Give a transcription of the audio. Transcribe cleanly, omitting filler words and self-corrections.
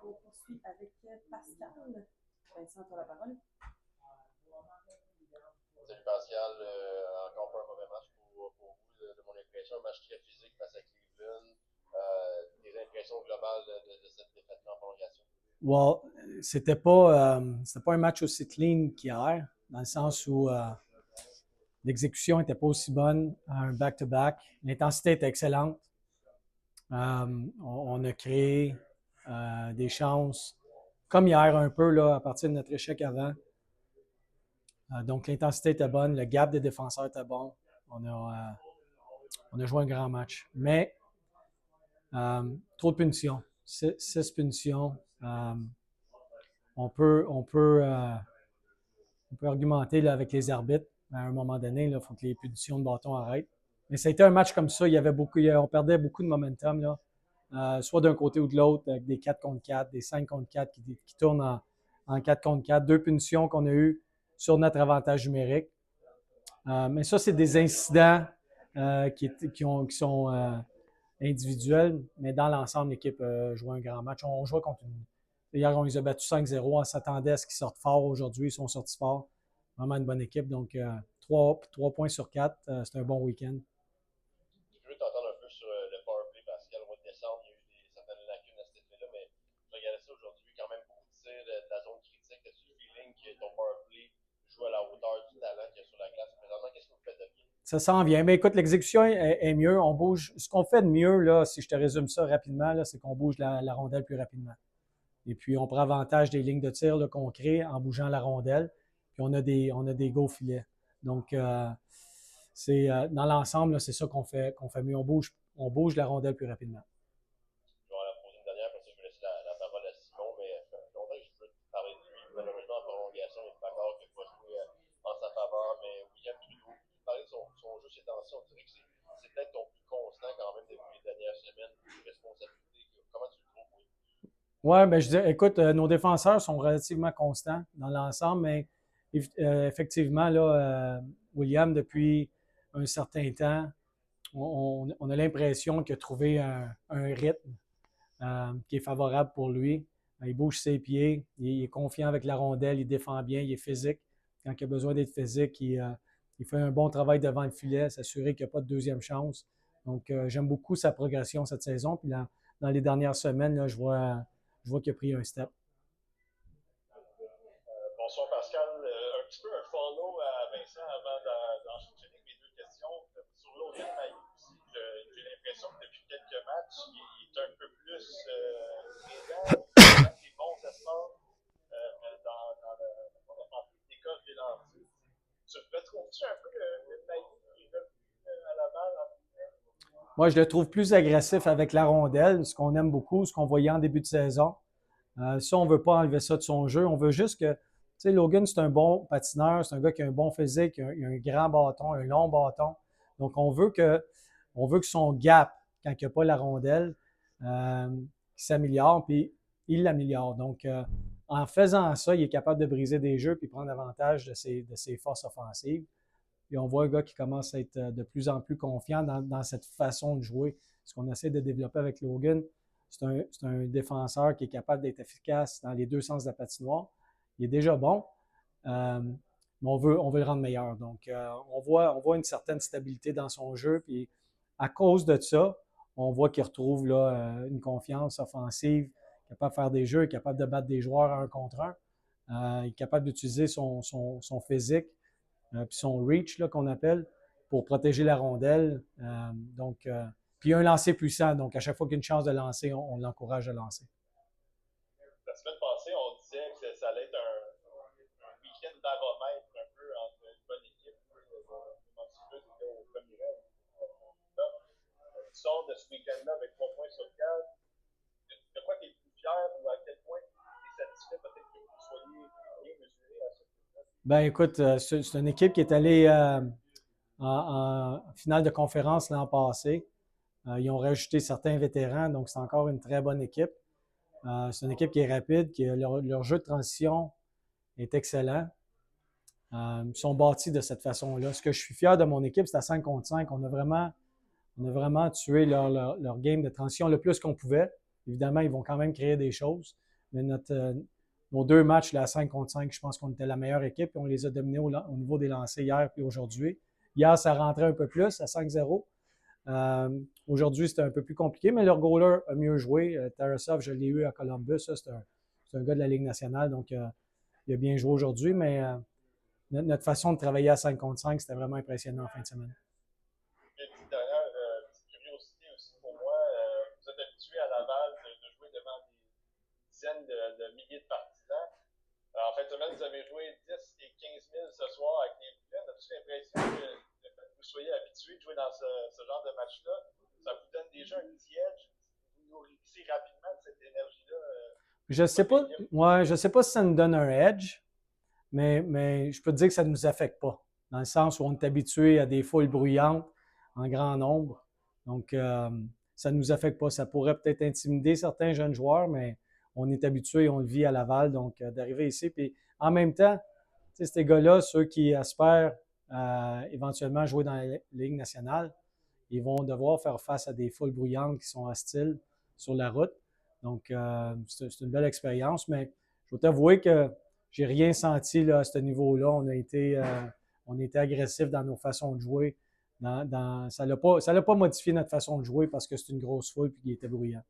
On poursuit avec Pascal. Vincent, tu as la parole. Salut Pascal, encore pas un mauvais match pour vous, de mon impression. Un match très physique face à Cleveland. Des impressions globales de cette défaite en prolongation? Well, c'était pas un match aussi clean qu'hier, dans le sens où l'exécution n'était pas aussi bonne à un back-to-back. L'intensité était excellente. On a créé des chances, comme hier un peu, là, à partir de notre échec avant. Donc, l'intensité était bonne, le gap des défenseurs était bon. On a joué un grand match. Mais, trop de punitions. 6 punitions. On peut argumenter là, avec les arbitres. À un moment donné, il faut que les punitions de bâton arrêtent. Mais ça a été un match comme ça. On perdait beaucoup de momentum, là, soit d'un côté ou de l'autre, avec des 4 contre 4, des 5 contre 4 qui tournent en 4 contre 4. 2 punitions qu'on a eues sur notre avantage numérique. Mais ça, c'est des incidents qui sont individuels. Mais dans l'ensemble, l'équipe a joué un grand match. On jouait contre une. Hier, on les a battus 5-0. On s'attendait à ce qu'ils sortent fort aujourd'hui. Ils sont sortis fort. Vraiment une bonne équipe. Donc, 3 points sur 4. C'est un bon week-end. Je veux t'entendre un peu sur le powerplay, Pascal. Au mois de décembre, il y a eu certaines lacunes à cet effet-là, mais je regardais ça aujourd'hui. Quand même beaucoup de tirs de la zone critique. As-tu le feeling que ton powerplay joue à la hauteur du talent qu'il y a sur la glace présentement? Qu'est-ce que vous faites de bien? Ça s'en vient. Mais écoute, l'exécution est mieux. On bouge. Ce qu'on fait de mieux, là, si je te résume ça rapidement, là, c'est qu'on bouge la rondelle plus rapidement. Et puis, on prend avantage des lignes de tir là, qu'on crée en bougeant la rondelle. Puis, on a des go filets. Donc, dans l'ensemble, là, c'est ça qu'on fait mieux. On bouge la rondelle plus rapidement. Je vais en poser une dernière, parce que je vais laisser la parole à Simon, mais longtemps que je veux te parler de lui. Malheureusement, en prolongation, il est d'accord qu'il n'a pas joué en sa faveur, mais William Trudeau, parler de son jeu ces temps-ci, on dirait que c'est peut-être ton plus constant quand même depuis les dernières semaines, de responsabilité. Comment tu le trouves, oui? Oui, bien, je dis, écoute, nos défenseurs sont relativement constants dans l'ensemble, mais effectivement, là, William, depuis un certain temps, on a l'impression qu'il a trouvé un rythme qui est favorable pour lui. Il bouge ses pieds, il est confiant avec la rondelle, il défend bien, il est physique. Quand il a besoin d'être physique, il fait un bon travail devant le filet, s'assurer qu'il n'y a pas de deuxième chance. Donc, j'aime beaucoup sa progression cette saison. Puis dans les dernières semaines, là, je vois qu'il a pris un step. Bonsoir Pascal. Un petit peu un follow à Vincent avant d'enchaîner avec mes deux questions. Sur Logan Mailloux aussi, j'ai l'impression que depuis quelques matchs, il est un peu plus présent, il a des bons espaces dans l'école des lancers. Tu retrouves-tu un peu le Mailloux qui est revenu à la balle en Moi, je le trouve plus agressif avec la rondelle, ce qu'on aime beaucoup, ce qu'on voyait en début de saison. Ça, on ne veut pas enlever ça de son jeu. On veut juste que, tu sais, Logan, c'est un bon patineur, c'est un gars qui a un bon physique, il a un grand bâton, un long bâton. Donc, on veut que son gap, quand il n'y a pas la rondelle, s'améliore, puis il l'améliore. Donc, en faisant ça, il est capable de briser des jeux puis prendre avantage de ses forces offensives. Puis on voit un gars qui commence à être de plus en plus confiant dans cette façon de jouer. Ce qu'on essaie de développer avec Logan, c'est un défenseur qui est capable d'être efficace dans les deux sens de la patinoire. Il est déjà bon, mais on veut le rendre meilleur. Donc, on voit une certaine stabilité dans son jeu. Puis, à cause de ça, on voit qu'il retrouve là, une confiance offensive, capable de faire des jeux, capable de battre des joueurs un contre un. Il est capable d'utiliser son physique, puis son reach là, qu'on appelle, pour protéger la rondelle. Puis il y a un lancer puissant, donc à chaque fois qu'il y a une chance de lancer, on l'encourage à lancer. La semaine passée, on disait que ça allait être un week-end d'aromètre un peu entre une bonne équipe et au premier rang. Tu sors de ce week-end-là avec 3 points sur 4. De quoi tu es plus fier ou à quel point tu es satisfait peut-être que vous soyez bien mesuré à ce point-là? Ben écoute, c'est une équipe qui est allée en finale de conférence l'an passé. Ils ont rajouté certains vétérans, donc c'est encore une très bonne équipe. C'est une équipe qui est rapide, leur jeu de transition est excellent. Ils sont bâtis de cette façon-là. Ce que je suis fier de mon équipe, c'est à 5 contre 5. On a vraiment tué leur game de transition le plus qu'on pouvait. Évidemment, ils vont quand même créer des choses. Mais nos 2 matchs là, à 5 contre 5, je pense qu'on était la meilleure équipe et on les a dominés au niveau des lancers hier et aujourd'hui. Hier, ça rentrait un peu plus à 5-0. Aujourd'hui, c'était un peu plus compliqué, mais leur goaler a mieux joué. Tarasov, je l'ai eu à Columbus. C'est un gars de la Ligue nationale, donc il a bien joué aujourd'hui, mais notre façon de travailler à 5 contre 5, c'était vraiment impressionnant en fin de semaine. Et une dernière petite curiosité aussi pour moi, vous êtes habitué à Laval de jouer devant des dizaines de milliers de partisans. Alors, en fin de semaine, vous avez joué 10 et 15 000 ce soir avec les Blues. As-tu l'impression que le fait que vous soyez habitué de jouer dans ce genre de match-là, ça vous donne déjà un petit edge? Vous nourrissez rapidement de cette énergie-là? Je sais pas, je sais pas si ça nous donne un edge, mais je peux te dire que ça ne nous affecte pas, dans le sens où on est habitué à des foules bruyantes en grand nombre. Donc, ça ne nous affecte pas. Ça pourrait peut-être intimider certains jeunes joueurs, mais on est habitué, on le vit à Laval, donc d'arriver ici. Puis en même temps, ces gars-là, ceux qui espèrent éventuellement jouer dans la Ligue nationale, ils vont devoir faire face à des foules bruyantes qui sont hostiles sur la route. Donc, c'est une belle expérience, mais je dois t'avouer que j'ai rien senti là, à ce niveau-là. On a été agressifs dans nos façons de jouer. Ça n'a pas modifié notre façon de jouer parce que c'est une grosse foule et qu'il était bruyant.